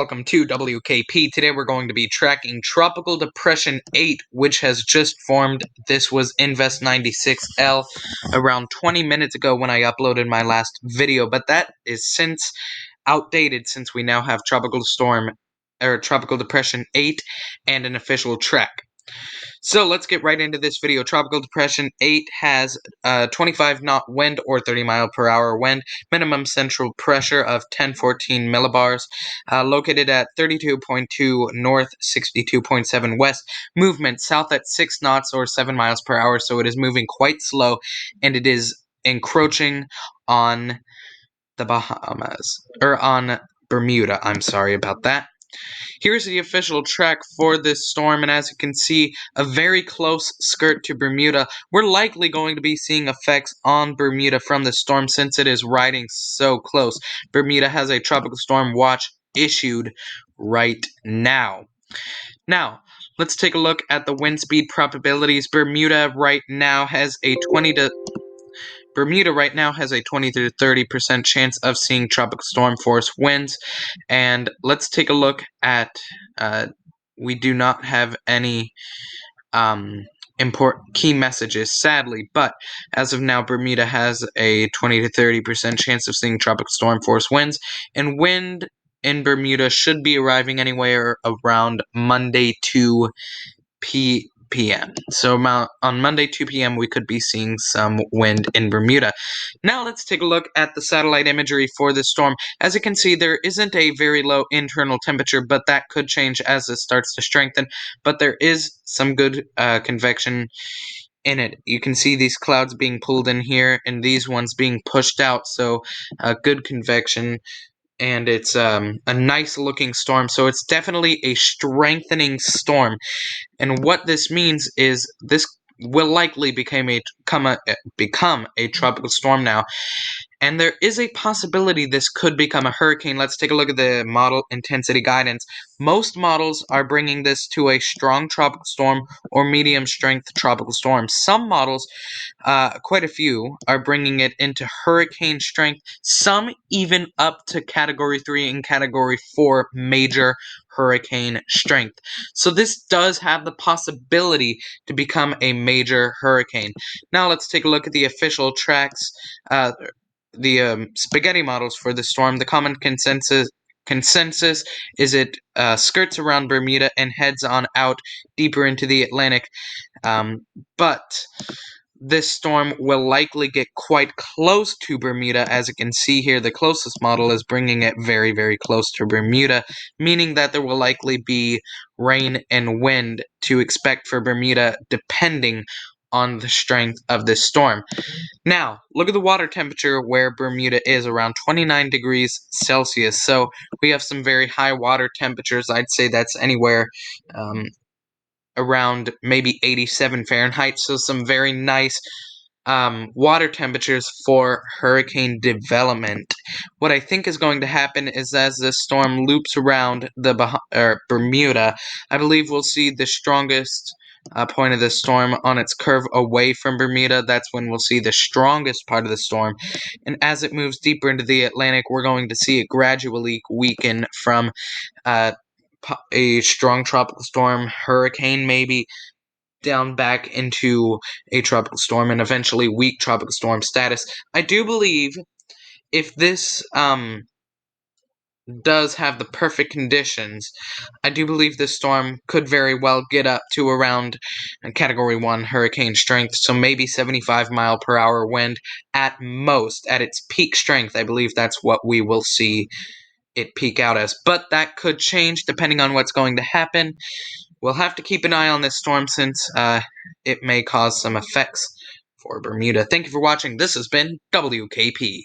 Welcome to WKP. Today we're going to be tracking Tropical Depression 8, which has just formed. This was Invest 96L around 20 minutes ago when I uploaded my last video, but that is since outdated since we now have Tropical Depression 8 and an official track. So let's get right into this video. Tropical Depression 8 has 25 knot wind or 30 mile per hour wind, minimum central pressure of 1014 millibars, located at 32.2 north, 62.7 west, movement south at 6 knots or 7 miles per hour, so it is moving quite slow, and it is encroaching on the Bahamas, or on Bermuda. I'm sorry about that. Here's the official track for this storm, and as you can see, a very close skirt to Bermuda. We're likely going to be seeing effects on Bermuda from the storm since it is riding so close. Bermuda has a tropical storm watch issued right now. Now, let's take a look at the wind speed probabilities. Bermuda right now has a 20 to 30% chance of seeing tropical storm force winds. And let's take a look at, we do not have any important key messages, sadly, but as of now, Bermuda has a 20 to 30% chance of seeing tropical storm force winds, and wind in Bermuda should be arriving anywhere around Monday 2 p.m. So on Monday 2 p.m. we could be seeing some wind in Bermuda. Now let's take a look at the satellite imagery for this storm. As you can see, there isn't a very low internal temperature, but that could change as it starts to strengthen. But there is some good convection in it. You can see these clouds being pulled in here and these ones being pushed out, so good convection. And it's a nice looking storm, so it's definitely a strengthening storm. And what this means is this will likely become a tropical storm now. And there is a possibility this could become a hurricane. Let's take a look at the model intensity guidance. Most models are bringing this to a strong tropical storm or medium strength tropical storm. Some models, quite a few, are bringing it into hurricane strength. Some even up to Category 3 and Category 4 major hurricane strength. So this does have the possibility to become a major hurricane. Now let's take a look at the official tracks. The spaghetti models for the storm. The common consensus is it skirts around Bermuda and heads on out deeper into the Atlantic. But this storm will likely get quite close to Bermuda. As you can see here, the closest model is bringing it very, very close to Bermuda, meaning that there will likely be rain and wind to expect for Bermuda depending on the strength of this storm. Now, look at the water temperature where Bermuda is, around 29 degrees Celsius. So we have some very high water temperatures. I'd say that's anywhere around maybe 87 Fahrenheit. So some very nice water temperatures for hurricane development. What I think is going to happen is as this storm loops around Bermuda, I believe we'll see the strongest point of the storm on its curve away from Bermuda. That's when we'll see the strongest part of the storm. And as it moves deeper into the Atlantic, we're going to see it gradually weaken from a strong tropical storm, hurricane maybe, down back into a tropical storm and eventually weak tropical storm status. I do believe if this does have the perfect conditions, I do believe this storm could very well get up to around Category 1 hurricane strength, so maybe 75 mile per hour wind at most. At its peak strength, I believe that's what we will see it peak out as. But that could change depending on what's going to happen. We'll have to keep an eye on this storm since it may cause some effects for Bermuda. Thank you for watching. This has been WKP.